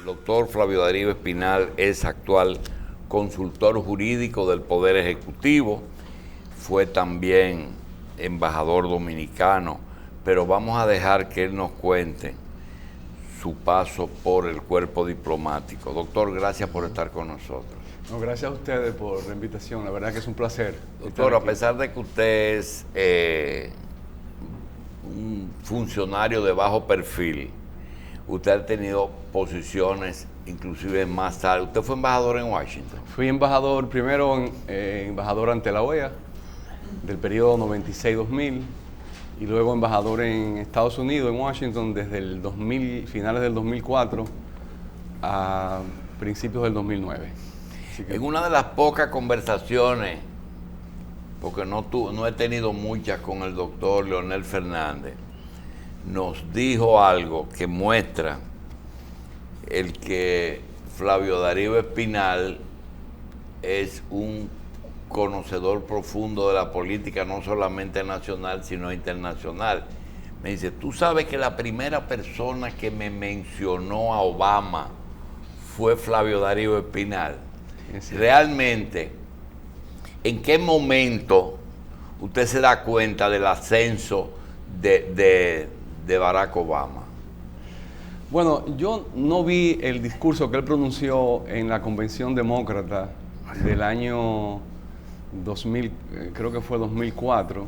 El doctor Flavio Darío Espinal es actual consultor jurídico del Poder Ejecutivo, fue también embajador dominicano, pero vamos a dejar que él nos cuente su paso por el cuerpo diplomático. Doctor, gracias por estar con nosotros. No, gracias a ustedes por la invitación, la verdad que es un placer. Doctor, a pesar de que usted es un funcionario de bajo perfil, usted ha tenido posiciones inclusive más tarde. Usted fue embajador en Washington. Fui embajador, primero embajador ante la OEA, del periodo 96-2000, y luego embajador en Estados Unidos, en Washington, desde el 2000, finales del 2004 a principios del 2009. En una de las pocas conversaciones, porque no he tenido muchas con el doctor Leonel Fernández, nos dijo algo que muestra el que Flavio Darío Espinal es un conocedor profundo de la política, no solamente nacional, sino internacional. Me dice, tú sabes que la primera persona que me mencionó a Obama fue Flavio Darío Espinal. Realmente, ¿en qué momento usted se da cuenta del ascenso de Barack Obama? Bueno, yo no vi el discurso que él pronunció en la convención demócrata del año 2000, creo que fue 2004,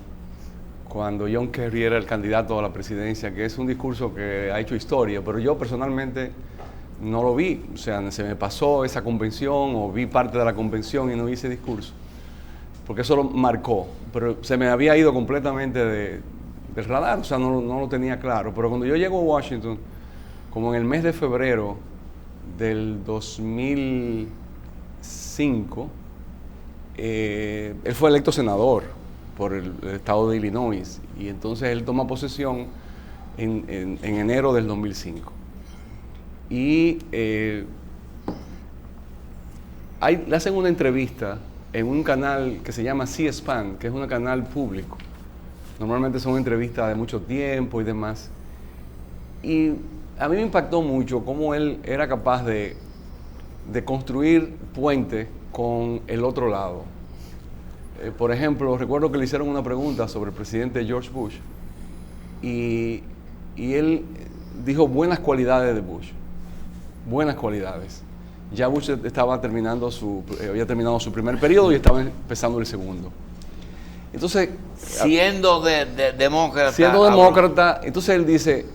cuando John Kerry era el candidato a la presidencia, que es un discurso que ha hecho historia, pero yo personalmente no lo vi. O sea, se me pasó esa convención o vi parte de la convención y no vi ese discurso, porque eso lo marcó, pero se me había ido completamente del radar, o sea, no lo tenía claro. Pero cuando yo llego a Washington, como en el mes de febrero del 2005, él fue electo senador por el estado de Illinois, y entonces él toma posesión en enero del 2005. Y le hacen una entrevista en un canal que se llama C-SPAN, que es un canal público. Normalmente son entrevistas de mucho tiempo y demás. Y a mí me impactó mucho cómo él era capaz de construir puentes con el otro lado. Por ejemplo, recuerdo que le hicieron una pregunta sobre el presidente George Bush y él dijo buenas cualidades de Bush, buenas cualidades. Ya Bush había terminado su primer periodo y estaba empezando el segundo. Entonces, siendo demócrata. Siendo demócrata, entonces él dice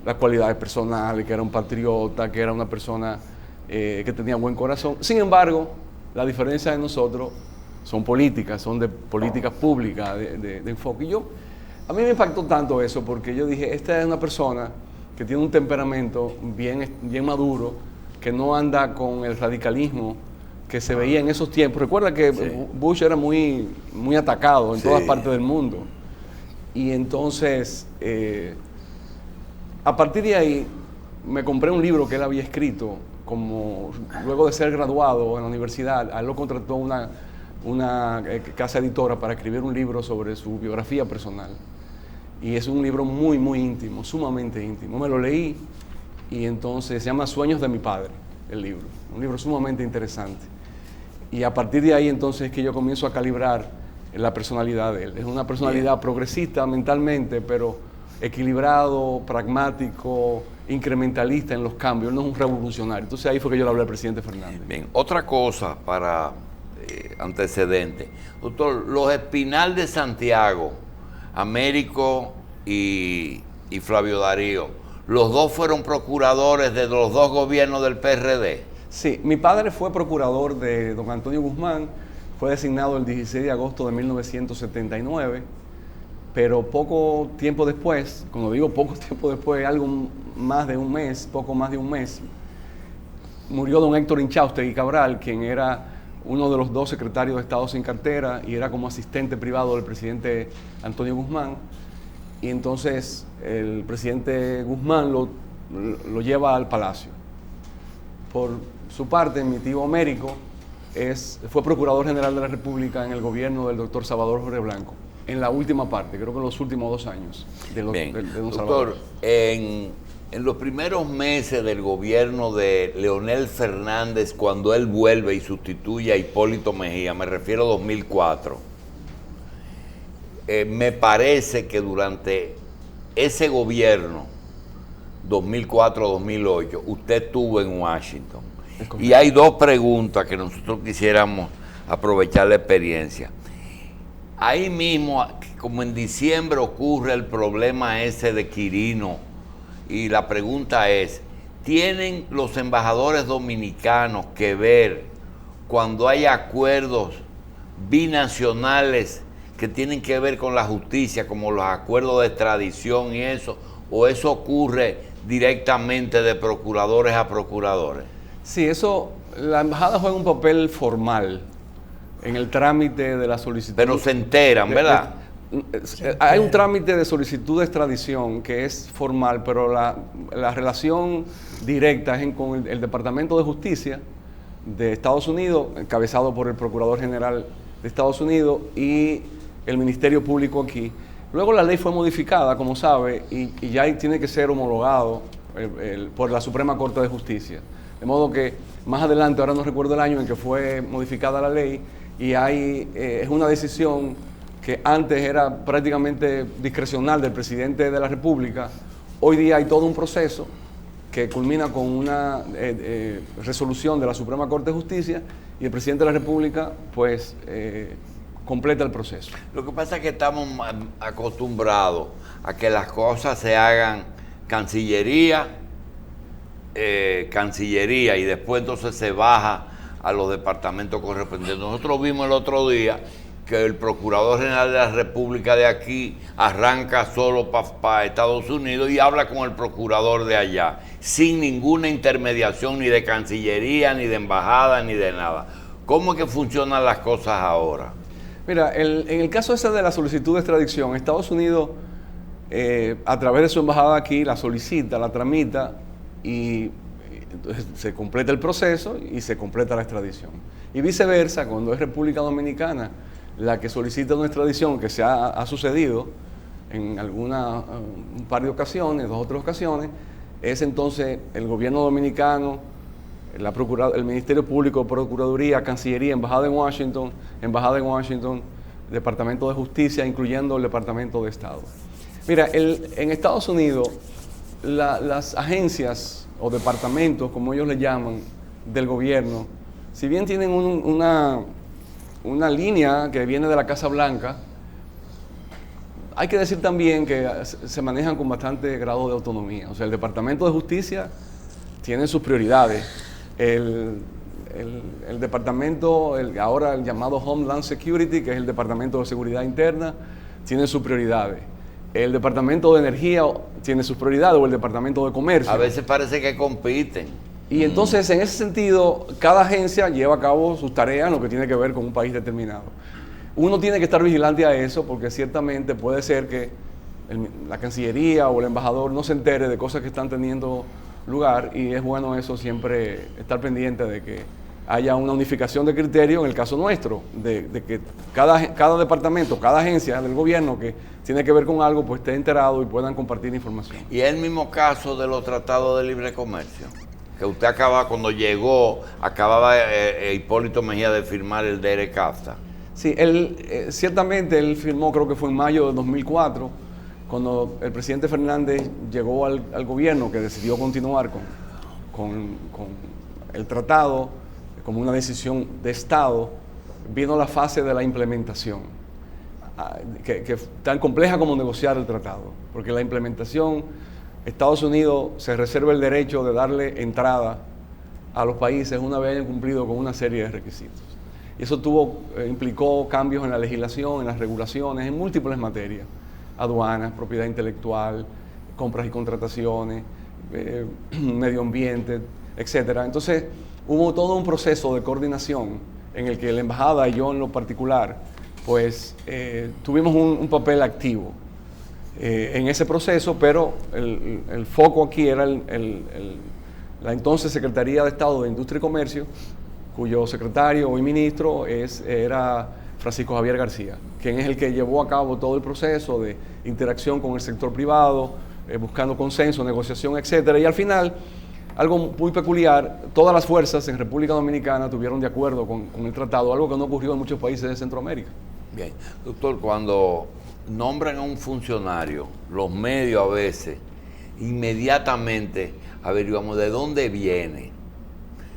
las cualidades personales, que era un patriota, que era una persona que tenía buen corazón. Sin embargo, la diferencia de nosotros son políticas, son de políticas públicas, de enfoque. Y a mí me impactó tanto eso, porque yo dije, esta es una persona que tiene un temperamento bien maduro, que no anda con el radicalismo que se veía en esos tiempos. Recuerda que sí, Bush era muy atacado en todas partes del mundo. Y entonces, a partir de ahí, me compré un libro que él había escrito, luego de ser graduado en la universidad. A él lo contrató una casa editora para escribir un libro sobre su biografía personal. Y es un libro muy, muy íntimo, sumamente íntimo. Me lo leí y entonces se llama Sueños de mi padre, el libro. Un libro sumamente interesante. Y a partir de ahí entonces es que yo comienzo a calibrar la personalidad de él. Es una personalidad progresista mentalmente, pero equilibrado, pragmático, incrementalista en los cambios. Él no es un revolucionario. Entonces ahí fue que yo le hablé al presidente Fernández. Bien, otra cosa para antecedentes. Doctor, los Espinal de Santiago, Américo y Flavio Darío, los dos fueron procuradores de los dos gobiernos del PRD. Sí, mi padre fue procurador de don Antonio Guzmán, fue designado el 16 de agosto de 1979, pero poco tiempo después, cuando digo poco tiempo después, algo más de un mes, poco más de un mes, murió don Héctor Inchaustegui Cabral, quien era uno de los dos secretarios de Estado sin cartera y era como asistente privado del presidente Antonio Guzmán. Y entonces el presidente Guzmán lo lleva al palacio. Por su parte, mi tío Américo fue procurador general de la República en el gobierno del doctor Salvador Jorge Blanco, en la última parte, creo que en los últimos 2 años de don Salvador. Salvador. Doctor, En los primeros meses del gobierno de Leonel Fernández, cuando él vuelve y sustituye a Hipólito Mejía, me refiero a 2004, me parece que durante ese gobierno, 2004-2008, usted estuvo en Washington. Y hay dos preguntas que nosotros quisiéramos aprovechar la experiencia. Ahí mismo, como en diciembre ocurre el problema ese de Quirino, y la pregunta es, ¿tienen los embajadores dominicanos que ver cuando hay acuerdos binacionales que tienen que ver con la justicia, como los acuerdos de extradición y eso, o eso ocurre directamente de procuradores a procuradores? Sí, eso, la embajada juega un papel formal en el trámite de la solicitud. Pero se enteran, ¿verdad? Hay un trámite de solicitud de extradición que es formal, pero la relación directa es con el Departamento de Justicia de Estados Unidos, encabezado por el Procurador General de Estados Unidos y el Ministerio Público aquí. Luego la ley fue modificada, como sabe, y ya tiene que ser homologado por la Suprema Corte de Justicia. De modo que más adelante, ahora no recuerdo el año en que fue modificada la ley, y es una decisión que antes era prácticamente discrecional del presidente de la República. Hoy día hay todo un proceso que culmina con una resolución de la Suprema Corte de Justicia, y el presidente de la República pues completa el proceso. Lo que pasa es que estamos acostumbrados a que las cosas se hagan Cancillería, y después entonces se baja a los departamentos correspondientes. Nosotros vimos el otro día que el Procurador General de la República de aquí arranca solo para Estados Unidos y habla con el procurador de allá, sin ninguna intermediación ni de Cancillería, ni de embajada, ni de nada. ¿Cómo es que funcionan las cosas ahora? Mira, en el caso ese de la solicitud de extradición, Estados Unidos, a través de su embajada aquí, la solicita, la tramita, y entonces se completa el proceso y se completa la extradición. Y viceversa, cuando es República Dominicana la que solicita una extradición, que se ha sucedido en un par de ocasiones, 2 o 3 ocasiones, es entonces el gobierno dominicano, el Ministerio Público, Procuraduría, Cancillería, Embajada en Washington, Departamento de Justicia, incluyendo el Departamento de Estado. Mira, en Estados Unidos, las agencias o departamentos, como ellos le llaman, del gobierno, si bien tienen una línea que viene de la Casa Blanca, hay que decir también que se manejan con bastante grado de autonomía. O sea, el Departamento de Justicia tiene sus prioridades. El departamento, ahora el llamado Homeland Security, que es el Departamento de Seguridad Interna, tiene sus prioridades. El Departamento de Energía tiene sus prioridades, o el Departamento de Comercio. A veces parece que compiten. Y entonces, en ese sentido, cada agencia lleva a cabo sus tareas en lo que tiene que ver con un país determinado. Uno tiene que estar vigilante a eso, porque ciertamente puede ser que la Cancillería o el embajador no se entere de cosas que están teniendo lugar, y es bueno eso siempre estar pendiente de que haya una unificación de criterio en el caso nuestro, de que cada departamento, cada agencia del gobierno que tiene que ver con algo, pues esté enterado y puedan compartir información. Y es el mismo caso de los tratados de libre comercio, que usted cuando llegó, acababa Hipólito Mejía de firmar el DERE-CAFTA. Sí, ciertamente él firmó, creo que fue en mayo de 2004, cuando el presidente Fernández llegó al gobierno, que decidió continuar con el tratado como una decisión de Estado. Vino la fase de la implementación, que tan compleja como negociar el tratado, porque la implementación, Estados Unidos se reserva el derecho de darle entrada a los países una vez hayan cumplido con una serie de requisitos. Y eso implicó cambios en la legislación, en las regulaciones, en múltiples materias: aduanas, propiedad intelectual, compras y contrataciones, medio ambiente, etcétera. Entonces, hubo todo un proceso de coordinación en el que la embajada y yo en lo particular, pues tuvimos un papel activo en ese proceso, pero el foco aquí era la entonces Secretaría de Estado de Industria y Comercio, cuyo secretario, hoy ministro, era Francisco Javier García, quien es el que llevó a cabo todo el proceso de interacción con el sector privado, buscando consenso, negociación, etcétera. Y al final, algo muy peculiar, todas las fuerzas en República Dominicana tuvieron de acuerdo con el tratado, algo que no ocurrió en muchos países de Centroamérica. Bien, doctor, cuando nombran a un funcionario, los medios a veces, inmediatamente averiguamos de dónde viene.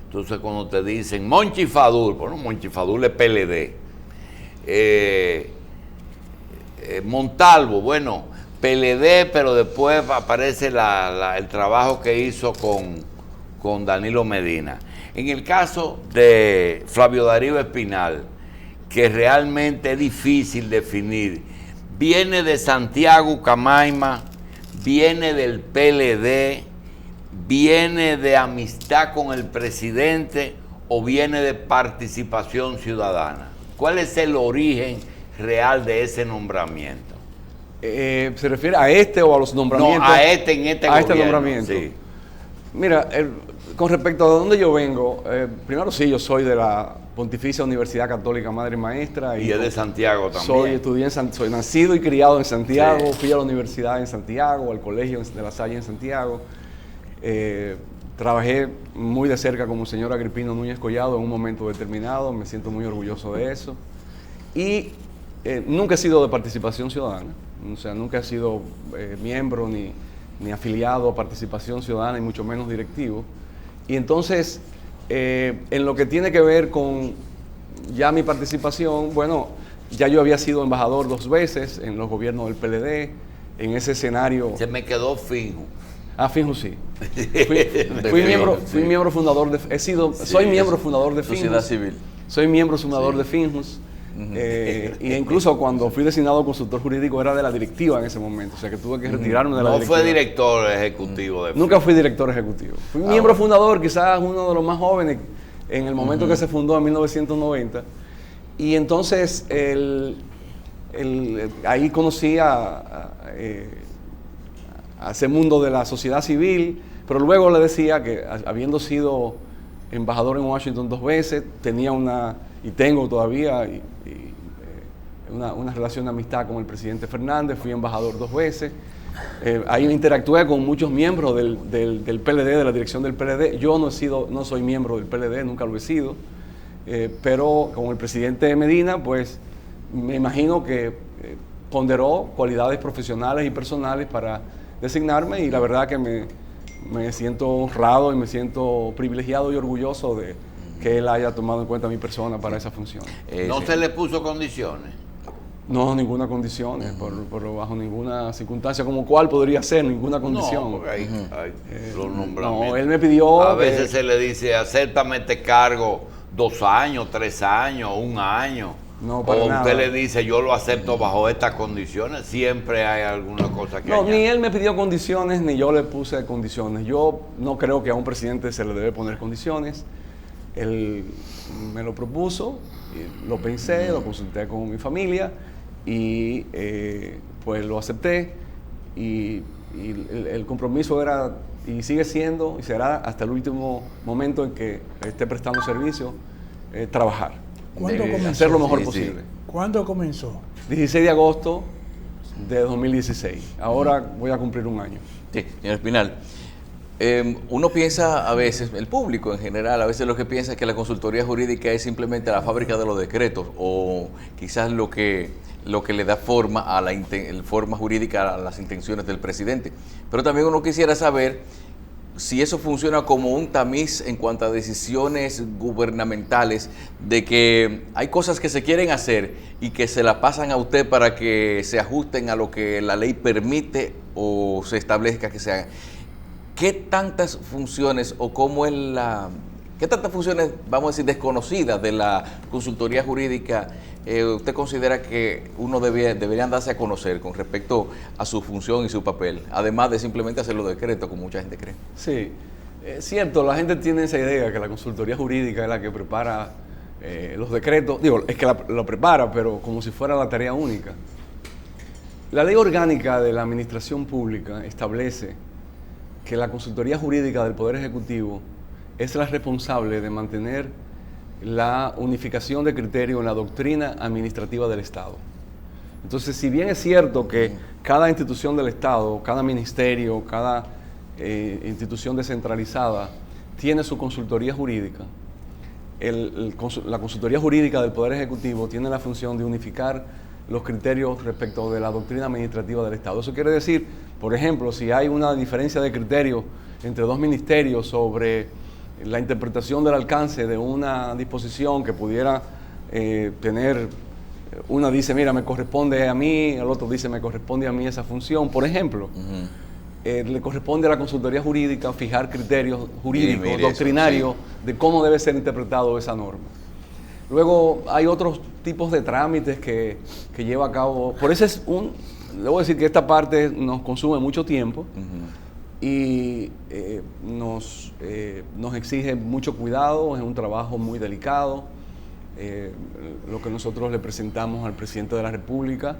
Entonces cuando te dicen Monchi Fadul, bueno, Monchi Fadul es PLD. Montalvo, bueno, PLD, pero después aparece el trabajo que hizo con Danilo Medina. En el caso de Flavio Darío Espinal, que realmente es difícil definir, viene de Santiago Camaima, viene del PLD, viene de amistad con el presidente o viene de participación ciudadana. ¿Cuál es el origen real de ese nombramiento? ¿Se refiere a este o a los nombramientos? No, a este en este gobierno. A este nombramiento. Sí. Mira, con respecto a dónde yo vengo, primero sí, yo soy de la Pontificia Universidad Católica Madre y Maestra. Y es de Santiago también. Soy nacido y criado en Santiago, Sí. fui a la universidad en Santiago, al colegio de La Salle en Santiago. Trabajé muy de cerca con el señor Agripino Núñez Collado en un momento determinado, me siento muy orgulloso de eso. Y nunca he sido de participación ciudadana, o sea, nunca he sido miembro ni afiliado a participación ciudadana y mucho menos directivo. Y entonces, en lo que tiene que ver con ya mi participación, bueno, ya yo había sido embajador 2 veces en los gobiernos del PLD, en ese escenario. Se me quedó fijo. Fijo sí. Fui miembro fundador de... soy miembro fundador de Finjus. Sociedad civil. Soy miembro fundador de Finjus. Y incluso cuando fui designado consultor jurídico era de la directiva en ese momento, o sea que tuve que retirarme de la directiva. No fue director ejecutivo de Nunca fui director ejecutivo. Fui miembro fundador, quizás uno de los más jóvenes en el momento que se fundó en 1990. Y entonces ahí conocí a ese mundo de la sociedad civil, pero luego le decía que habiendo sido embajador en Washington 2 veces, tenía y tengo todavía una relación de amistad con el presidente Fernández, fui embajador 2 veces, ahí interactué con muchos miembros del PLD, de la dirección del PLD. Yo no soy miembro del PLD, nunca lo he sido, pero con el presidente Medina, pues me imagino que ponderó cualidades profesionales y personales para designarme, y la verdad que me siento honrado y me siento privilegiado y orgulloso de que él haya tomado en cuenta a mi persona para esa función. ¿No se le puso condiciones? No, ninguna condición, bajo ninguna circunstancia, como cuál podría ser, ninguna condición. No, porque hay los nombramientos. No, él me pidió... A veces se le dice, acéptame este cargo 2 años, 3 años, 1 año. No, para o nada. usted le dice, yo lo acepto bajo estas condiciones. Siempre hay alguna cosa que No, ni él me pidió condiciones, ni yo le puse condiciones. Yo no creo que a un presidente se le debe poner condiciones. Él me lo propuso, y lo pensé, lo consulté con mi familia y pues lo acepté. Y el compromiso era, y sigue siendo, y será hasta el último momento en que esté prestando servicio, trabajar. ¿Cuándo comenzó? Hacer lo mejor posible. ¿Cuándo comenzó? 16 de agosto de 2016. Ahora voy a cumplir 1 año. Sí, señor Espinal. Uno piensa a veces, el público en general, a veces lo que piensa es que la consultoría jurídica es simplemente la fábrica de los decretos o quizás lo que le da forma a forma jurídica a las intenciones del presidente. Pero también uno quisiera saber si eso funciona como un tamiz en cuanto a decisiones gubernamentales, de que hay cosas que se quieren hacer y que se la pasan a usted para que se ajusten a lo que la ley permite o se establezca que se hagan. ¿Qué tantas funciones o cómo es qué tantas funciones, vamos a decir, desconocidas de la consultoría jurídica usted considera que uno deberían darse a conocer con respecto a su función y su papel, además de simplemente hacer los decretos, como mucha gente cree? Sí, es cierto, la gente tiene esa idea que la consultoría jurídica es la que prepara los decretos, es que lo prepara, pero como si fuera la tarea única. La ley orgánica de la administración pública establece que la consultoría jurídica del Poder Ejecutivo es la responsable de mantener la unificación de criterio en la doctrina administrativa del Estado. Entonces, si bien es cierto que cada institución del Estado, cada ministerio, cada institución descentralizada tiene su consultoría jurídica. La consultoría jurídica del Poder Ejecutivo tiene la función de unificar los criterios respecto de la doctrina administrativa del Estado. Eso quiere decir, por ejemplo, si hay una diferencia de criterio entre dos ministerios sobre la interpretación del alcance de una disposición que pudiera tener, una dice, mira, me corresponde a mí, el otro dice, me corresponde a mí esa función, por ejemplo, le corresponde a la consultoría jurídica fijar criterios jurídicos, doctrinarios, de cómo debe ser interpretado esa norma. Luego hay otros tipos de trámites que lleva a cabo. Por eso debo decir que esta parte nos consume mucho tiempo y nos exige mucho cuidado, es un trabajo muy delicado. Lo que nosotros le presentamos al presidente de la República,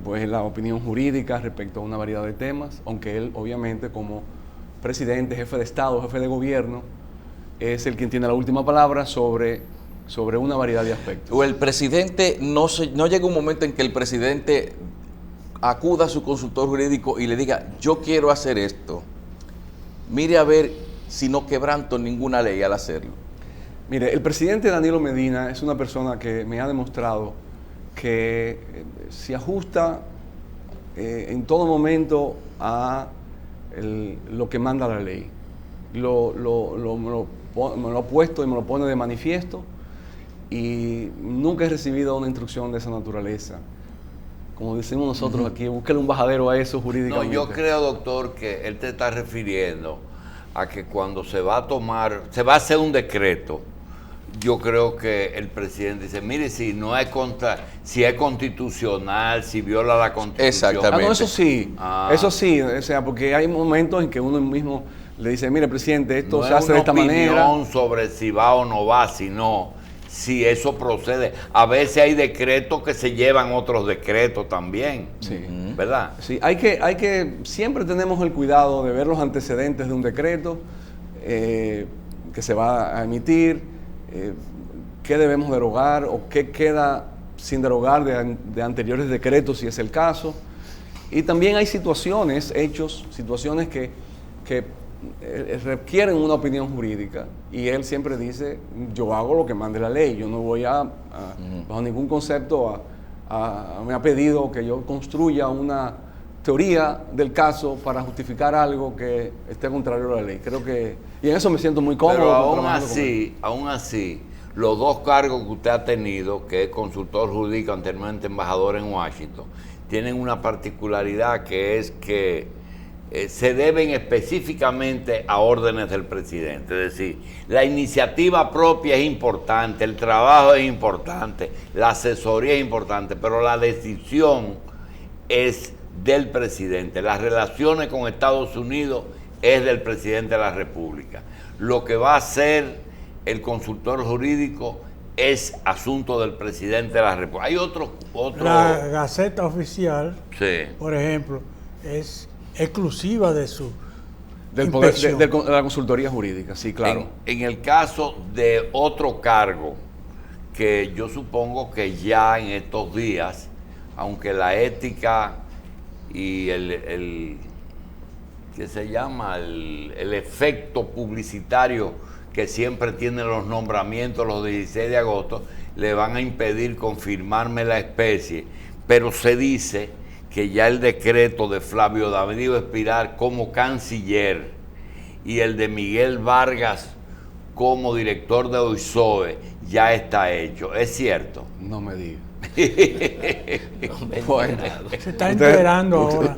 pues es la opinión jurídica respecto a una variedad de temas, aunque él obviamente como presidente, jefe de Estado, jefe de gobierno, es el quien tiene la última palabra sobre una variedad de aspectos. O el presidente, no llega un momento en que el presidente acuda a su consultor jurídico y le diga, yo quiero hacer esto, mire a ver si no quebranto ninguna ley al hacerlo. Mire, el presidente Danilo Medina es una persona que me ha demostrado que se ajusta en todo momento a lo que manda la ley. Me lo ha puesto y me lo pone de manifiesto y nunca he recibido una instrucción de esa naturaleza. Como decimos nosotros aquí, búsquele un bajadero a eso jurídicamente. No, yo creo, doctor, que él te está refiriendo a que cuando se va a hacer un decreto, yo creo que el presidente dice, mire, si es constitucional, si viola la Constitución. Exactamente. No, eso sí, o sea, porque hay momentos en que uno mismo le dice, mire, presidente, esto se hace de esta manera. No es una opinión sobre si va o no va, sino si eso procede. A veces hay decretos que se llevan otros decretos también, Sí. ¿verdad? Sí, siempre tenemos el cuidado de ver los antecedentes de un decreto que se va a emitir, qué debemos derogar o qué queda sin derogar de anteriores decretos, si es el caso. Y también hay situaciones que requieren una opinión jurídica y él siempre dice, yo hago lo que mande la ley, yo no voy bajo ningún concepto me ha pedido que yo construya una teoría del caso para justificar algo que esté contrario a la ley. Creo que, y en eso me siento muy cómodo. Pero aún así, los dos cargos que usted ha tenido, que es consultor jurídico, anteriormente embajador en Washington, tienen una particularidad que es que se deben específicamente a órdenes del presidente. Es decir, la iniciativa propia es importante, el trabajo es importante, la asesoría es importante, pero la decisión es del presidente. Las relaciones con Estados Unidos es del presidente de la República. Lo que va a hacer el consultor jurídico es asunto del presidente de la República. Hay otro... La Gaceta Oficial, Sí. por ejemplo, es exclusiva de su Del poder, inspección. de la consultoría jurídica, sí, claro. En el caso de otro cargo, que yo supongo que ya en estos días, aunque la ética y ¿qué se llama? El efecto publicitario que siempre tienen los nombramientos los 16 de agosto, le van a impedir confirmarme la especie, pero se dice que ya el decreto de Flavio David Espiral como canciller y el de Miguel Vargas como director de OISOE ya está hecho. ¿Es cierto? No me diga. Bueno, Se está enterando ahora.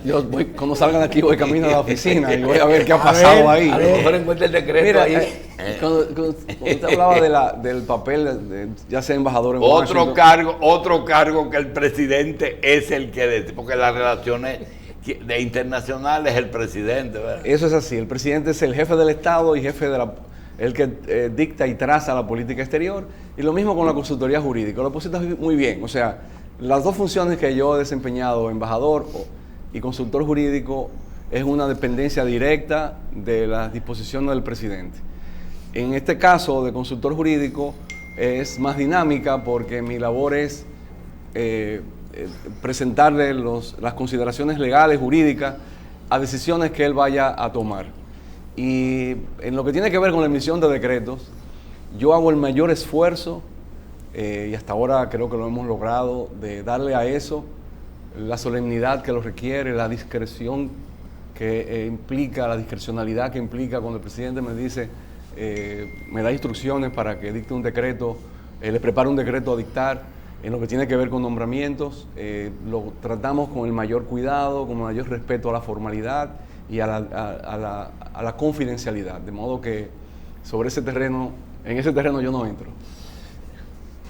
Yo voy, cuando salgan de aquí voy camino a la oficina y voy a ver qué ha A pasado ver, ahí. a a ver. lo mejor encuentra el decreto Mira, ahí. cuando usted hablaba del papel, ya sea embajador en Washington. Otro cargo que el presidente es el que decide, porque las relaciones internacionales es el presidente, ¿verdad? Eso es así, el presidente es el jefe del Estado y el que dicta y traza la política exterior, y lo mismo con la consultoría jurídica. Lo pusiste muy bien, o sea, las dos funciones que yo he desempeñado, embajador y consultor jurídico, es una dependencia directa de las disposiciones del presidente. En este caso de consultor jurídico es más dinámica porque mi labor es presentarle las consideraciones legales, jurídicas, a decisiones que él vaya a tomar. Y en lo que tiene que ver con la emisión de decretos, yo hago el mayor esfuerzo, y hasta ahora creo que lo hemos logrado, de darle a eso la solemnidad que lo requiere, la discreción que implica, la discrecionalidad que implica cuando el presidente me dice, me da instrucciones para que dicte un decreto, le prepare un decreto a dictar. En lo que tiene que ver con nombramientos, lo tratamos con el mayor cuidado, con el mayor respeto a la formalidad y a la confidencialidad, de modo que en ese terreno yo no entro.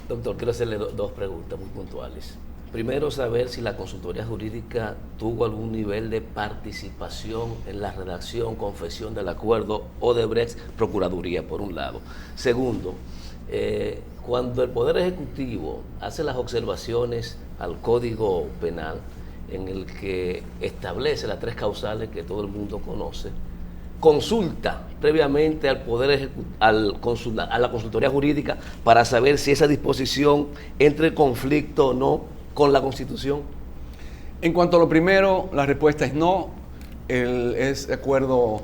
Doctor, quiero hacerle dos preguntas muy puntuales. Primero, saber si la consultoría jurídica tuvo algún nivel de participación en la redacción, confección del acuerdo Odebrecht-Procuraduría, por un lado. Segundo, cuando el Poder Ejecutivo hace las observaciones al Código Penal, en el que establece las 3 causales que todo el mundo conoce, consulta previamente al a la consultoría jurídica para saber si esa disposición entra en conflicto o no con la Constitución. En cuanto a lo primero, la respuesta es no. Ese acuerdo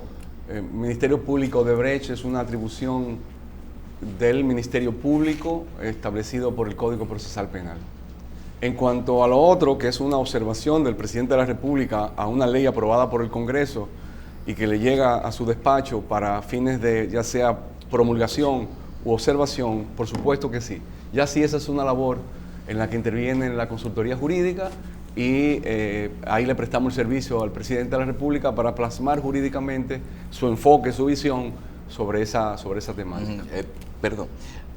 Ministerio Público de Odebrecht es una atribución del Ministerio Público establecido por el Código Procesal Penal. En cuanto a lo otro, que es una observación del presidente de la República a una ley aprobada por el Congreso y que le llega a su despacho para fines de ya sea promulgación u observación, por supuesto que sí. Ya sí, esa es una labor en la que interviene la consultoría jurídica y ahí le prestamos el servicio al presidente de la República para plasmar jurídicamente su enfoque, su visión sobre esa temática. Perdón,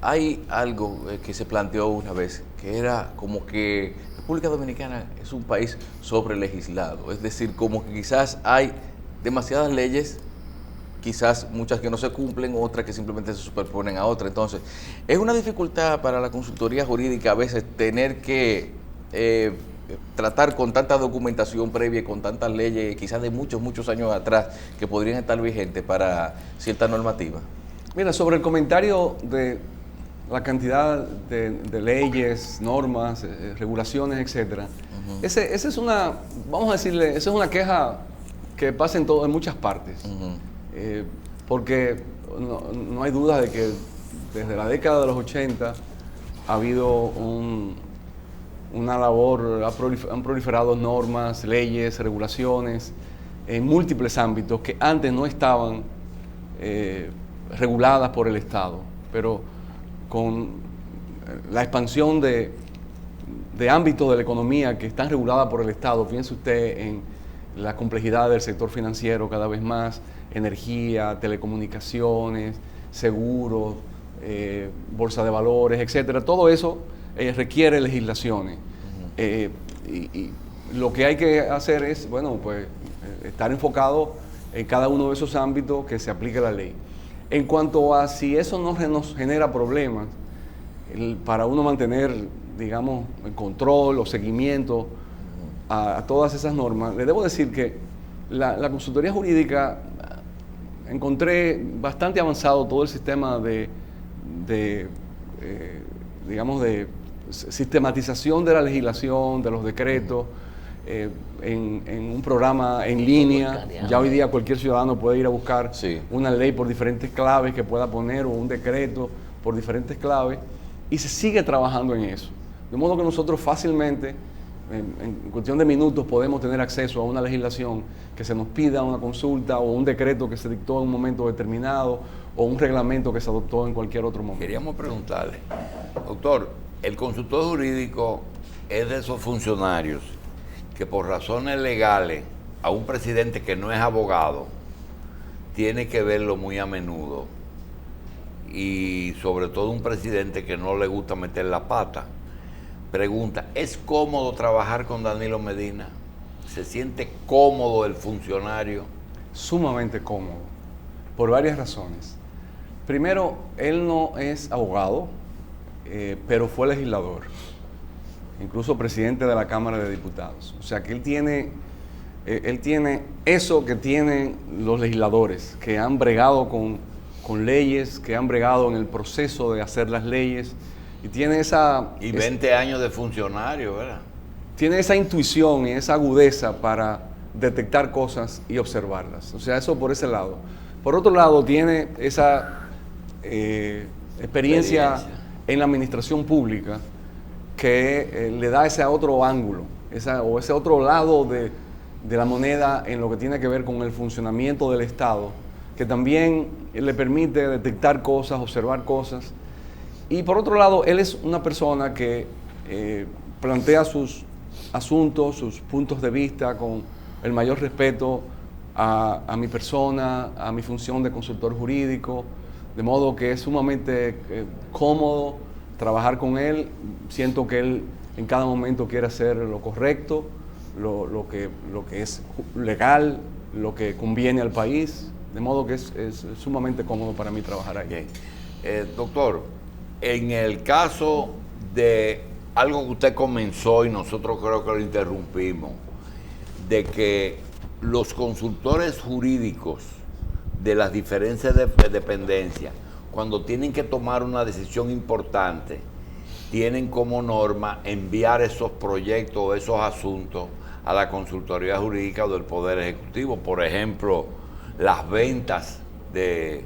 hay algo que se planteó una vez, que era como que República Dominicana es un país sobrelegislado, es decir, como que quizás hay demasiadas leyes, quizás muchas que no se cumplen, otras que simplemente se superponen a otras. Entonces, es una dificultad para la consultoría jurídica a veces tener que tratar con tanta documentación previa y con tantas leyes, quizás de muchos años atrás, que podrían estar vigentes para cierta normativa. Mira, sobre el comentario de la cantidad de leyes, normas, regulaciones, etcétera, esa es una, vamos a decirle, esa es una queja que pasa en muchas partes. Porque no hay duda de que desde la década de los 80 ha habido una labor, han proliferado normas, leyes, regulaciones en múltiples ámbitos que antes no estaban reguladas por el Estado, pero con la expansión de ámbitos de la economía que están reguladas por el Estado, piense usted en la complejidad del sector financiero cada vez más, energía, telecomunicaciones, seguros, bolsa de valores, etcétera. Todo eso requiere legislaciones. Y lo que hay que hacer es, bueno, pues estar enfocado en cada uno de esos ámbitos que se aplique la ley. En cuanto a si eso no nos genera problemas para uno mantener, digamos, el control o seguimiento a todas esas normas, le debo decir que la consultoría jurídica encontré bastante avanzado todo el sistema digamos, de sistematización de la legislación, de los decretos, en un programa en línea. Ya hoy día cualquier ciudadano puede ir a buscar una ley por diferentes claves que pueda poner o un decreto por diferentes claves y se sigue trabajando en eso. De modo que nosotros fácilmente, en cuestión de minutos, podemos tener acceso a una legislación que se nos pida, una consulta o un decreto que se dictó en un momento determinado o un reglamento que se adoptó en cualquier otro momento. Queríamos preguntarle, doctor, el consultor jurídico es de esos funcionarios que por razones legales a un presidente que no es abogado tiene que verlo muy a menudo, y sobre todo un presidente que no le gusta meter la pata. Pregunta, ¿es cómodo trabajar con Danilo Medina? ¿Se siente cómodo el funcionario? Sumamente cómodo, por varias razones. Primero, él no es abogado, pero fue legislador, incluso presidente de la Cámara de Diputados. O sea que él tiene eso que tienen los legisladores, que han bregado con leyes, que han bregado en el proceso de hacer las leyes, y tiene esa... Y 20 años de funcionario, ¿verdad? tiene esa intuición y esa agudeza para detectar cosas y observarlas. O sea, eso por ese lado. Por otro lado, tiene esa experiencia en la administración pública que le da ese otro ángulo, ese otro lado de la moneda en lo que tiene que ver con el funcionamiento del Estado, que también le permite detectar cosas, observar cosas. Y por otro lado, él es una persona que plantea sus asuntos, sus puntos de vista con el mayor respeto a mi persona, a mi función de consultor jurídico, de modo que es sumamente cómodo trabajar con él. Siento que él en cada momento quiere hacer lo correcto, lo que es legal, lo que conviene al país, de modo que es sumamente cómodo para mí trabajar ahí. Bien. Doctor, en el caso de algo que usted comenzó y nosotros creo que lo interrumpimos, de que los consultores jurídicos de las diferentes dependencias, cuando tienen que tomar una decisión importante, tienen como norma enviar esos proyectos o esos asuntos a la consultoría jurídica del Poder Ejecutivo. Por ejemplo, las ventas de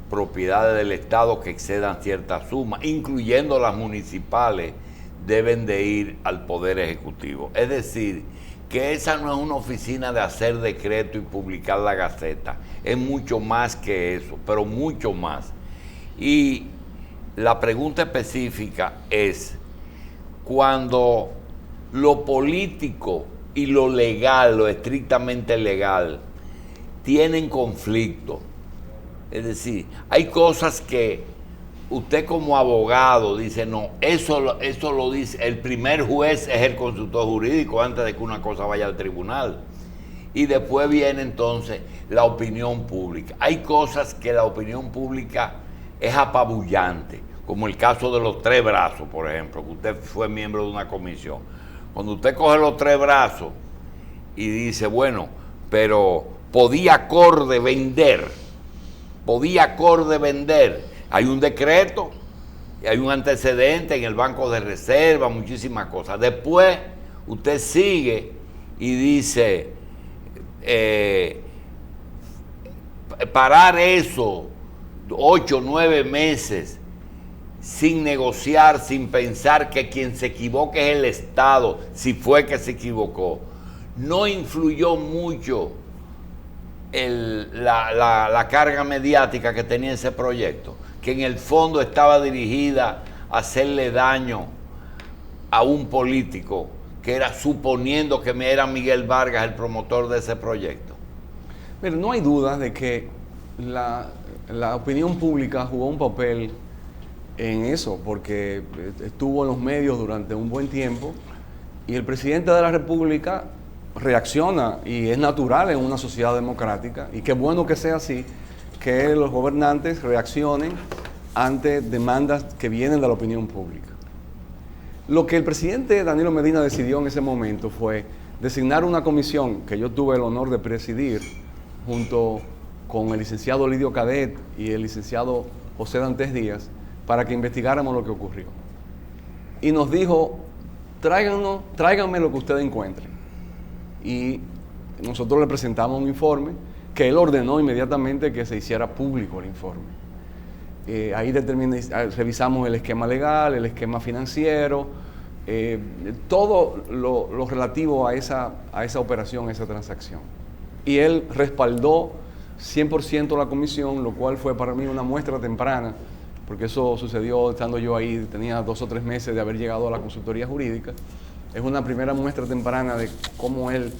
propiedades del Estado que excedan cierta suma, incluyendo las municipales, deben de ir al Poder Ejecutivo. Es decir, que esa no es una oficina de hacer decreto y publicar la Gaceta, es mucho más que eso, pero mucho más. Y la pregunta específica es, cuando lo político y lo legal, lo estrictamente legal, tienen conflicto, es decir, hay cosas que usted como abogado dice, no, eso lo dice, el primer juez es el consultor jurídico antes de que una cosa vaya al tribunal. Y después viene entonces la opinión pública. Hay cosas que la opinión pública es apabullante, como el caso de los 3 brazos, por ejemplo, que usted fue miembro de una comisión. Cuando usted coge los 3 brazos y dice, bueno, pero podía Corde vender, hay un decreto, hay un antecedente en el Banco de Reserva, muchísimas cosas. Después usted sigue y dice, parar eso 8 o 9 meses sin negociar, sin pensar que quien se equivoque es el Estado, si fue que se equivocó, no influyó mucho la carga mediática que tenía ese proyecto, que en el fondo estaba dirigida a hacerle daño a un político, que era, suponiendo que era Miguel Vargas el promotor de ese proyecto. Pero no hay duda de que la opinión pública jugó un papel en eso, porque estuvo en los medios durante un buen tiempo y el presidente de la República reacciona, y es natural en una sociedad democrática, y qué bueno que sea así, que los gobernantes reaccionen ante demandas que vienen de la opinión pública. Lo que el presidente Danilo Medina decidió en ese momento fue designar una comisión que yo tuve el honor de presidir junto con el licenciado Lidio Cadet y el licenciado José Dantes Díaz, para que investigáramos lo que ocurrió. Y nos dijo, tráiganme lo que ustedes encuentren. Y nosotros le presentamos un informe que él ordenó inmediatamente que se hiciera público el informe. Ahí revisamos el esquema legal, el esquema financiero, todo lo relativo a esa operación, a esa transacción. Y él respaldó 100% la comisión, lo cual fue para mí una muestra temprana, porque eso sucedió estando yo ahí, tenía 2 o 3 meses de haber llegado a la consultoría jurídica. Es una primera muestra temprana de cómo él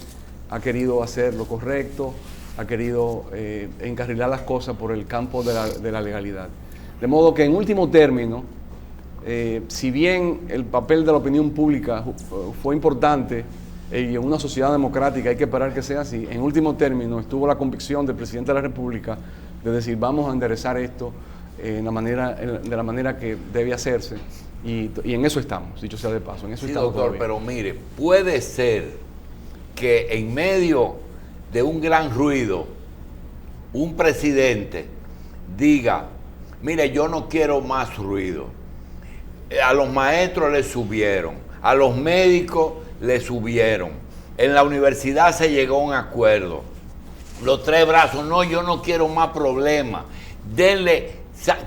ha querido hacer lo correcto, ha querido encarrilar las cosas por el campo de la legalidad. De modo que en último término, si bien el papel de la opinión pública fue importante y en una sociedad democrática hay que esperar que sea así, en último término estuvo la convicción del presidente de la República de decir, vamos a enderezar esto de la manera que debe hacerse, y en eso estamos, dicho sea de paso, en eso Sí, estamos doctor, todavía. pero mire, puede ser que en medio de un gran ruido, un presidente diga, mire, yo no quiero más ruido. A los maestros les subieron, a los médicos le subieron. En la universidad se llegó a un acuerdo. Los tres brazos, no, yo no quiero más problemas.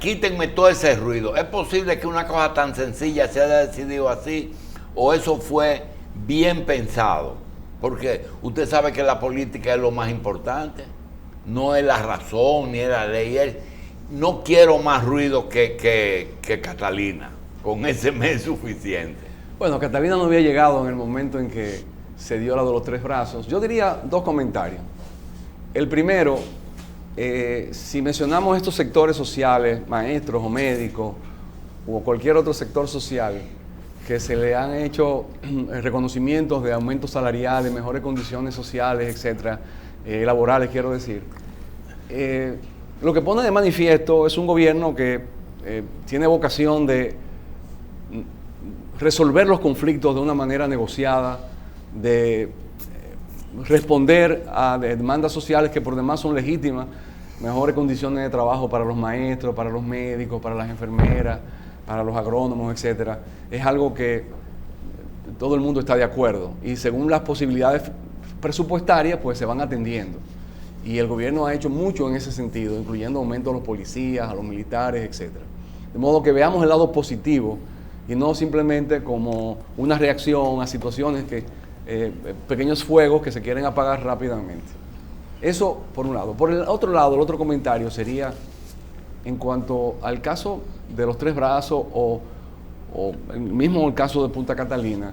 Quítenme todo ese ruido. ¿Es posible que una cosa tan sencilla se haya decidido así? ¿O eso fue bien pensado? Porque usted sabe que la política es lo más importante. No es la razón ni es la ley. No quiero más ruido que Catalina. Con ese me es suficiente. Bueno, Catalina no había llegado en el momento en que se dio la de los tres brazos. Yo diría dos comentarios. El primero, si mencionamos estos sectores sociales, maestros o médicos o cualquier otro sector social que se le han hecho reconocimientos de aumentos salariales, mejores condiciones sociales, etcétera, laborales, quiero decir, lo que pone de manifiesto es un gobierno que tiene vocación de resolver los conflictos de una manera negociada, de responder a demandas sociales que por demás son legítimas, mejores condiciones de trabajo para los maestros, para los médicos, para las enfermeras, para los agrónomos, etcétera. Es algo que todo el mundo está de acuerdo y según las posibilidades presupuestarias pues se van atendiendo. Y el gobierno ha hecho mucho en ese sentido, incluyendo aumento a los policías, a los militares, etcétera. De modo que veamos el lado positivo y no simplemente como una reacción a situaciones que pequeños fuegos que se quieren apagar rápidamente. Eso por un lado. Por el otro lado, el otro comentario sería en cuanto al caso de los tres brazos o mismo el caso de Punta Catalina.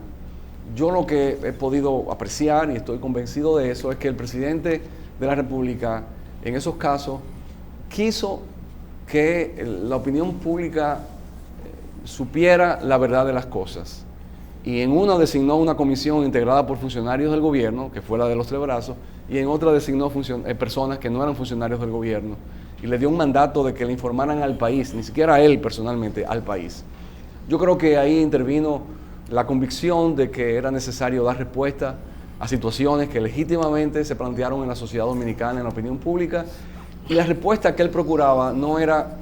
Yo lo que he podido apreciar y estoy convencido de eso es que el presidente de la República en esos casos quiso que la opinión pública supiera la verdad de las cosas. Y en una designó una comisión integrada por funcionarios del gobierno, que fue la de los tres brazos, y en otra designó personas que no eran funcionarios del gobierno. Y le dio un mandato de que le informaran al país, ni siquiera a él personalmente, al país. Yo creo que ahí intervino la convicción de que era necesario dar respuesta a situaciones que legítimamente se plantearon en la sociedad dominicana, en la opinión pública, y la respuesta que él procuraba no era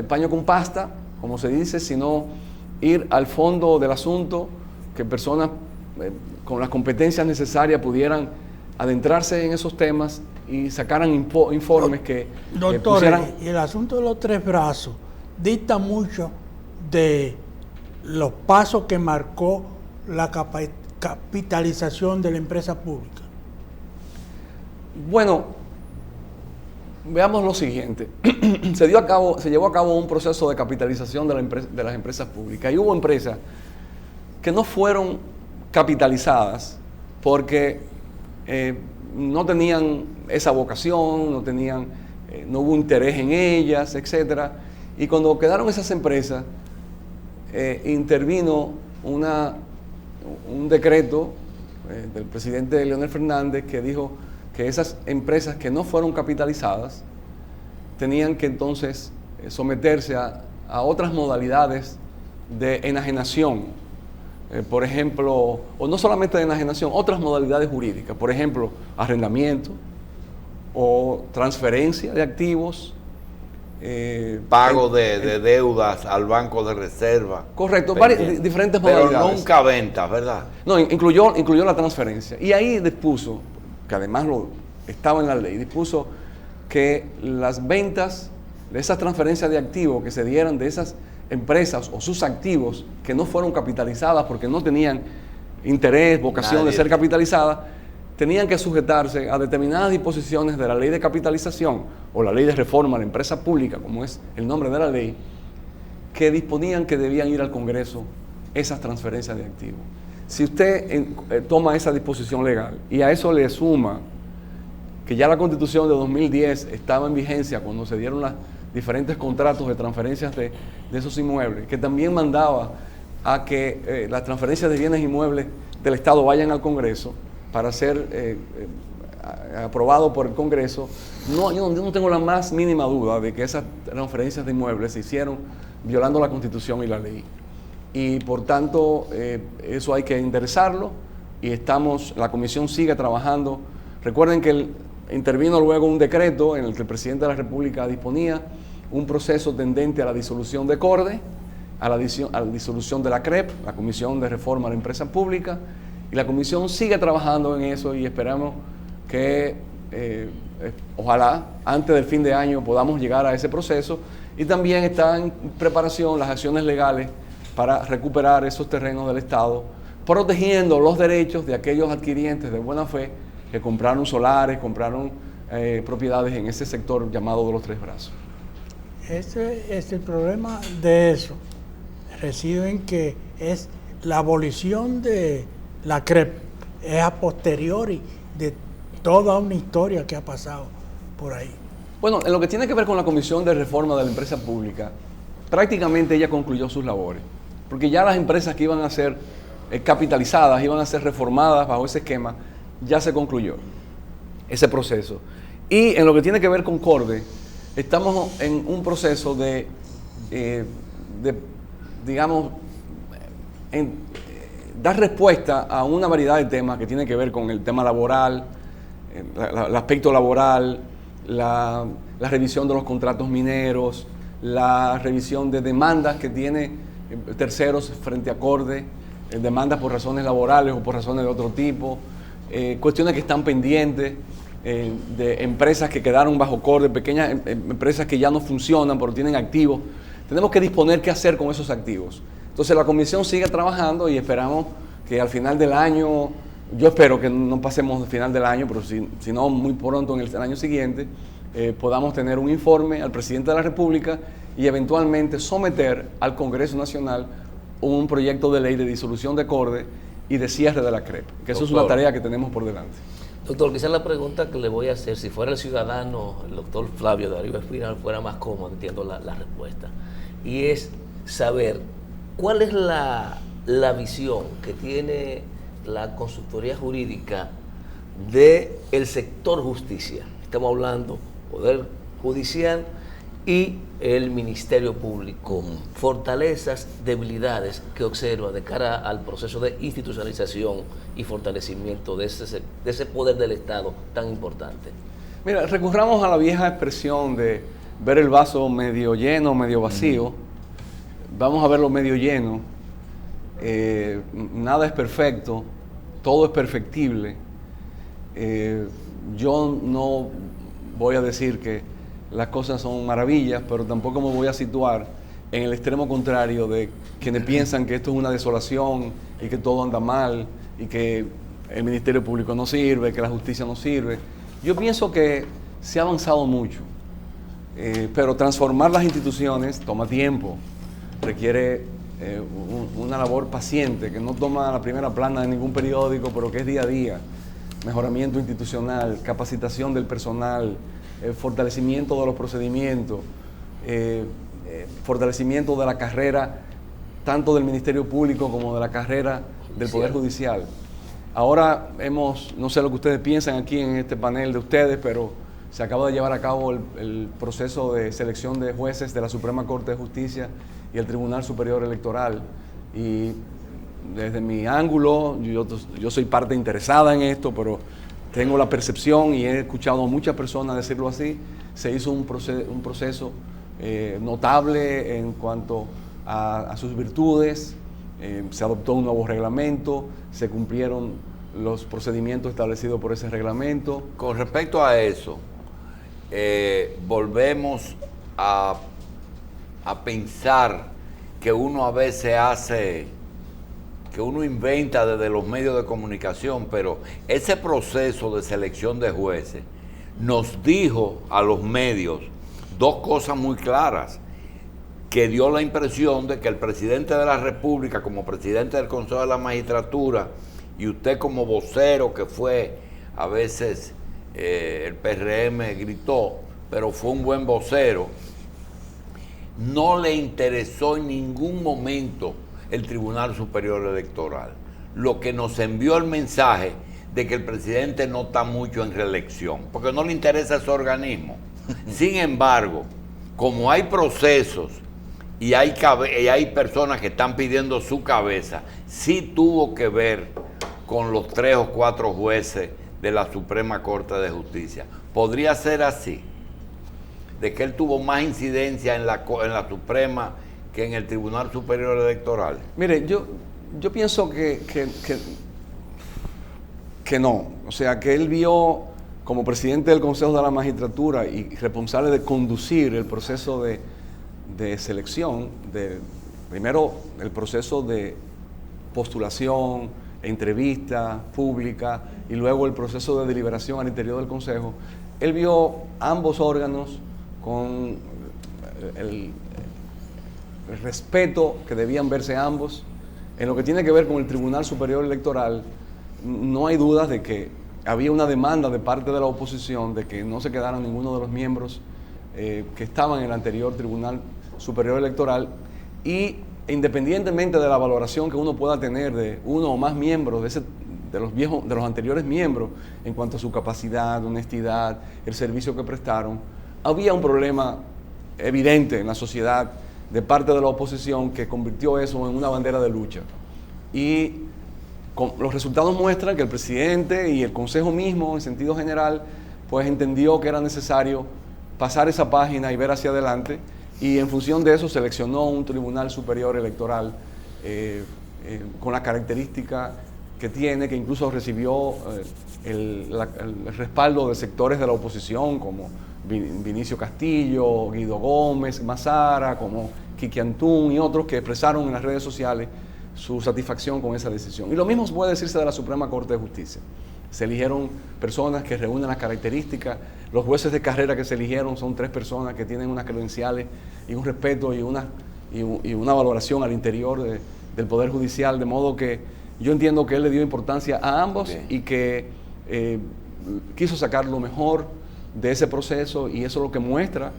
paño con pasta, como se dice, sino ir al fondo del asunto, que personas con las competencias necesarias pudieran adentrarse en esos temas y sacaran informes que Doctor, pusieran... y el asunto de los tres brazos dicta mucho de los pasos que marcó la capitalización de la empresa pública. Bueno, veamos lo siguiente. Se llevó a cabo un proceso de capitalización de las empresas públicas y hubo empresas que no fueron capitalizadas porque no tenían esa vocación, no hubo interés en ellas, etcétera. Y cuando quedaron esas empresas, intervino un decreto del presidente Leonel Fernández que dijo que esas empresas que no fueron capitalizadas tenían que entonces someterse a otras modalidades de enajenación, por ejemplo, o no solamente de enajenación, otras modalidades jurídicas, por ejemplo, arrendamiento o transferencia de activos, pago de deudas al Banco de Reserva. Correcto, diferentes pero modalidades. Pero nunca ventas, ¿verdad? No, incluyó la transferencia. Y ahí dispuso, que además estaba en la ley, dispuso que las ventas de esas transferencias de activos que se dieran de esas empresas o sus activos que no fueron capitalizadas porque no tenían interés, vocación de ser capitalizadas, tenían que sujetarse a determinadas disposiciones de la ley de capitalización o la ley de reforma a la empresa pública, como es el nombre de la ley, que disponían que debían ir al Congreso esas transferencias de activos. Si usted toma esa disposición legal y a eso le suma que ya la Constitución de 2010 estaba en vigencia cuando se dieron los diferentes contratos de transferencias de esos inmuebles, que también mandaba a que las transferencias de bienes inmuebles del Estado vayan al Congreso para ser aprobado por el Congreso, yo no tengo la más mínima duda de que esas transferencias de inmuebles se hicieron violando la Constitución y la ley. Y por tanto, eso hay que enderezarlo y la comisión sigue trabajando. Recuerden que intervino luego un decreto en el que el presidente de la República disponía un proceso tendente a la disolución de CORDE, a la disolución de la CREP, la Comisión de Reforma a la Empresa Pública, Y la comisión sigue trabajando en eso y esperamos que ojalá antes del fin de año podamos llegar a ese proceso, y también están en preparación las acciones legales para recuperar esos terrenos del Estado, protegiendo los derechos de aquellos adquirientes de buena fe que compraron solares, compraron propiedades en ese sector llamado de los Tres Brazos. Ese es el problema de eso. Reside en que es la abolición de la CREP, es a posteriori de toda una historia que ha pasado por ahí. Bueno, en lo que tiene que ver con la Comisión de Reforma de la Empresa Pública, prácticamente ella concluyó sus labores, porque ya las empresas que iban a ser capitalizadas, iban a ser reformadas bajo ese esquema, ya se concluyó ese proceso. Y en lo que tiene que ver con CORDE, estamos en un proceso digamos, dar respuesta a una variedad de temas que tienen que ver con el tema laboral, el aspecto laboral, la revisión de los contratos mineros, la revisión de demandas que tiene terceros frente a CORDE, demandas por razones laborales o por razones de otro tipo, cuestiones que están pendientes, de empresas que quedaron bajo CORDE, pequeñas empresas que ya no funcionan pero tienen activos. Tenemos que disponer qué hacer con esos activos. Entonces la comisión sigue trabajando y esperamos que al final del año, yo espero que no pasemos al final del año, pero si no muy pronto en el año siguiente, podamos tener un informe al presidente de la República y eventualmente someter al Congreso Nacional un proyecto de ley de disolución de CORDE y de cierre de la CREP, que eso es una tarea que tenemos por delante. Doctor, quizás la pregunta que le voy a hacer, si fuera el ciudadano, el doctor Flavio Darío Espinal, fuera más cómodo, entiendo la respuesta, y es saber cuál es la visión que tiene la consultoría jurídica del sector justicia. Estamos hablando Poder Judicial y el Ministerio Público. Fortalezas, debilidades que observa de cara al proceso de institucionalización y fortalecimiento de ese poder del Estado tan importante. Mira, recurramos a la vieja expresión de ver el vaso medio lleno, medio vacío. Vamos a verlo medio lleno. Nada es perfecto, todo es perfectible. Yo no voy a decir que las cosas son maravillas, pero tampoco me voy a situar en el extremo contrario de quienes piensan que esto es una desolación y que todo anda mal y que el Ministerio Público no sirve, que la justicia no sirve. Yo pienso que se ha avanzado mucho, pero transformar las instituciones toma tiempo, requiere una labor paciente que no toma la primera plana de ningún periódico, pero que es día a día. Mejoramiento institucional, capacitación del personal, fortalecimiento de los procedimientos, fortalecimiento de la carrera tanto del Ministerio Público como de la carrera del Poder Judicial. Ahora no sé lo que ustedes piensan aquí en este panel de ustedes, pero se acaba de llevar a cabo el proceso de selección de jueces de la Suprema Corte de Justicia y el Tribunal Superior Electoral. Y desde mi ángulo, yo soy parte interesada en esto, pero tengo la percepción y he escuchado a muchas personas decirlo así, se hizo un proceso notable en cuanto a sus virtudes, se adoptó un nuevo reglamento, se cumplieron los procedimientos establecidos por ese reglamento. Con respecto a eso, volvemos a pensar que uno a veces que uno inventa desde los medios de comunicación, pero ese proceso de selección de jueces nos dijo a los medios dos cosas muy claras, que dio la impresión de que el presidente de la República, como presidente del Consejo de la Magistratura, y usted como vocero, que fue a veces el PRM gritó, pero fue un buen vocero, no le interesó en ningún momento el Tribunal Superior Electoral, lo que nos envió el mensaje de que el presidente no está mucho en reelección, porque no le interesa ese organismo. Sin embargo, como hay procesos y hay personas que están pidiendo su cabeza, sí tuvo que ver con los 3 o 4 jueces de la Suprema Corte de Justicia. ¿Podría ser así? De que él tuvo más incidencia en la Suprema que en el Tribunal Superior Electoral. Mire, yo pienso que que no. O sea, que él vio como presidente del Consejo de la Magistratura y responsable de conducir el proceso de selección, primero el proceso de postulación, entrevista pública y luego el proceso de deliberación al interior del Consejo. Él vio ambos órganos con el respeto que debían verse ambos. En lo que tiene que ver con el Tribunal Superior Electoral, no hay dudas de que había una demanda de parte de la oposición de que no se quedaran ninguno de los miembros que estaban en el anterior Tribunal Superior Electoral, y independientemente de la valoración que uno pueda tener de uno o más miembros de los anteriores miembros en cuanto a su capacidad, honestidad, el servicio que prestaron, había un problema evidente en la sociedad de parte de la oposición que convirtió eso en una bandera de lucha. Y los resultados muestran que el presidente y el Consejo mismo, en sentido general, pues entendió que era necesario pasar esa página y ver hacia adelante, y en función de eso seleccionó un Tribunal Superior Electoral con la característica que tiene, que incluso recibió el respaldo de sectores de la oposición como Vinicio Castillo, Guido Gómez, Mazara, como Kiki Antún y otros que expresaron en las redes sociales su satisfacción con esa decisión. Y lo mismo puede decirse de la Suprema Corte de Justicia. Se eligieron personas que reúnen las características. Los jueces de carrera que se eligieron son 3 personas que tienen unas credenciales y un respeto y una valoración al interior del Poder Judicial, de modo que yo entiendo que él le dio importancia a ambos y que quiso sacar lo mejor de ese proceso, y eso lo que muestra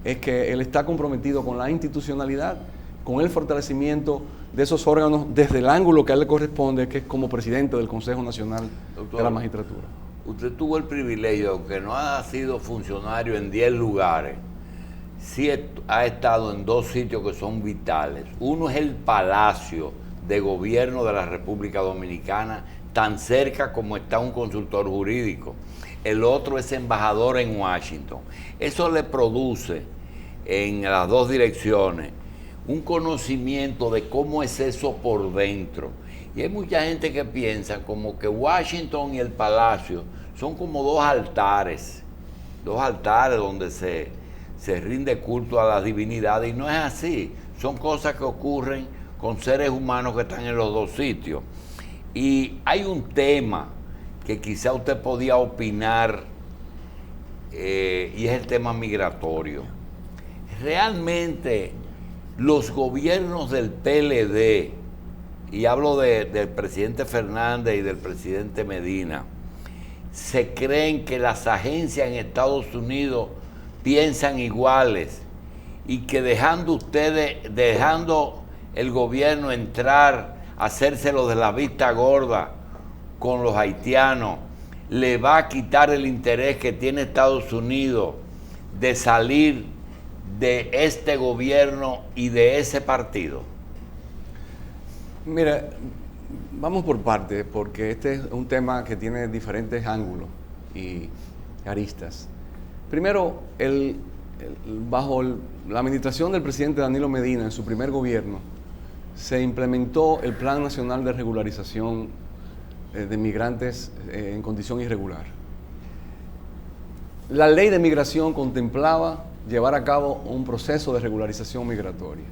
es que él está comprometido con la institucionalidad, con el fortalecimiento de esos órganos desde el ángulo que a él le corresponde, que es como presidente del Consejo Nacional de la Magistratura. Usted tuvo el privilegio, aunque no ha sido funcionario en 10 lugares, sí ha estado en 2 sitios que son vitales. Uno es el Palacio de Gobierno de la República Dominicana, tan cerca como está un consultor jurídico. El otro es embajador en Washington. Eso le produce en las 2 direcciones un conocimiento de cómo es eso por dentro. Y hay mucha gente que piensa como que Washington y el Palacio son como 2 altares donde se rinde culto a las divinidades, y no es así. Son cosas que ocurren con seres humanos que están en los 2 sitios. Y hay un tema que quizá usted podía opinar, y es el tema migratorio. Realmente los gobiernos del PLD, y hablo del presidente Fernández y del presidente Medina, se creen que las agencias en Estados Unidos piensan iguales, y que dejando el gobierno entrar, hacérselo de la vista gorda con los haitianos, le va a quitar el interés que tiene Estados Unidos de salir de este gobierno y de ese partido? Mira, vamos por partes, porque este es un tema que tiene diferentes ángulos y aristas. Primero, bajo la administración del presidente Danilo Medina, en su primer gobierno, se implementó el Plan Nacional de Regularización de Migrantes en condición irregular. La ley de migración contemplaba llevar a cabo un proceso de regularización migratoria.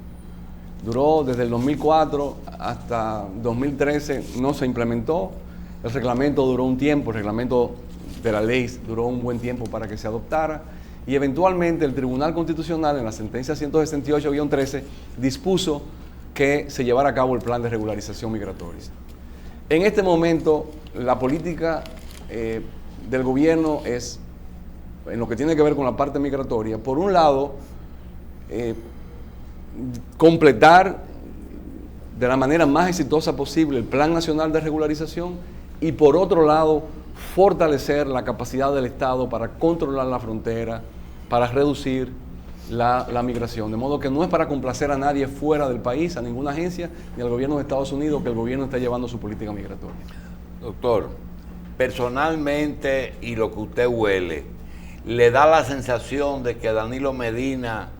Duró desde el 2004 hasta 2013, no se implementó. El reglamento duró un tiempo, el reglamento de la ley duró un buen tiempo para que se adoptara, y eventualmente el Tribunal Constitucional, en la sentencia 168-13, dispuso que se llevara a cabo el plan de regularización migratoria. En este momento, la política del gobierno es, en lo que tiene que ver con la parte migratoria, por un lado, completar de la manera más exitosa posible el Plan Nacional de Regularización, y por otro lado, fortalecer la capacidad del Estado para controlar la frontera, para reducir la migración. De modo que no es para complacer a nadie fuera del país, a ninguna agencia, ni al gobierno de Estados Unidos, que el gobierno está llevando su política migratoria. Doctor, personalmente, y lo que usted huele, ¿le da la sensación de que Danilo Medina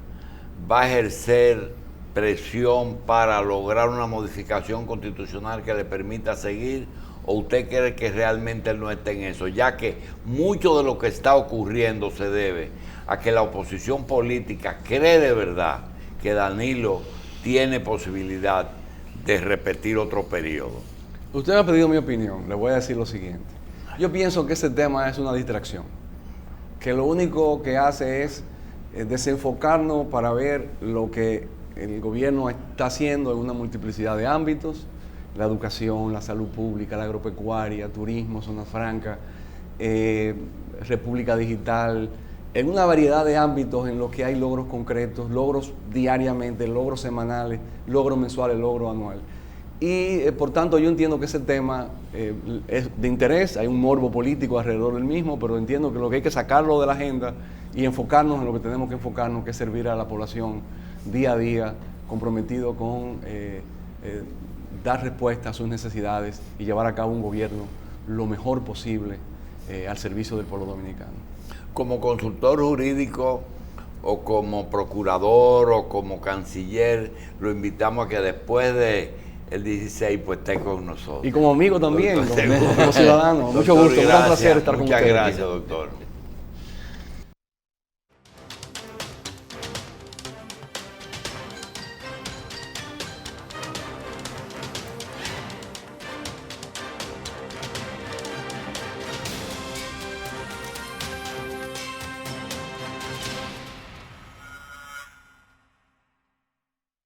va a ejercer presión para lograr una modificación constitucional que le permita seguir, ¿O usted cree que realmente él no está en eso? Ya que mucho de lo que está ocurriendo se debe a que la oposición política cree de verdad que Danilo tiene posibilidad de repetir otro periodo. Usted me ha pedido mi opinión, le voy a decir lo siguiente. Yo pienso que ese tema es una distracción, que lo único que hace es desenfocarnos para ver lo que el gobierno está haciendo en una multiplicidad de ámbitos: la educación, la salud pública, la agropecuaria, turismo, zonas francas, República Digital, en una variedad de ámbitos en los que hay logros concretos, logros diariamente, logros semanales, logros mensuales, logros anuales. Y por tanto yo entiendo que ese tema es de interés, hay un morbo político alrededor del mismo, pero entiendo que lo que hay que sacarlo de la agenda y enfocarnos en lo que tenemos que enfocarnos, que es servir a la población día a día, comprometido con dar respuesta a sus necesidades y llevar a cabo un gobierno lo mejor posible al servicio del pueblo dominicano. Como consultor jurídico o como procurador o como canciller, lo invitamos a que después de el 16 pues esté con nosotros. Y como amigo también, Doctor, como ciudadano. Mucho gusto, un gran placer estar con ustedes. Muchas gracias, doctor.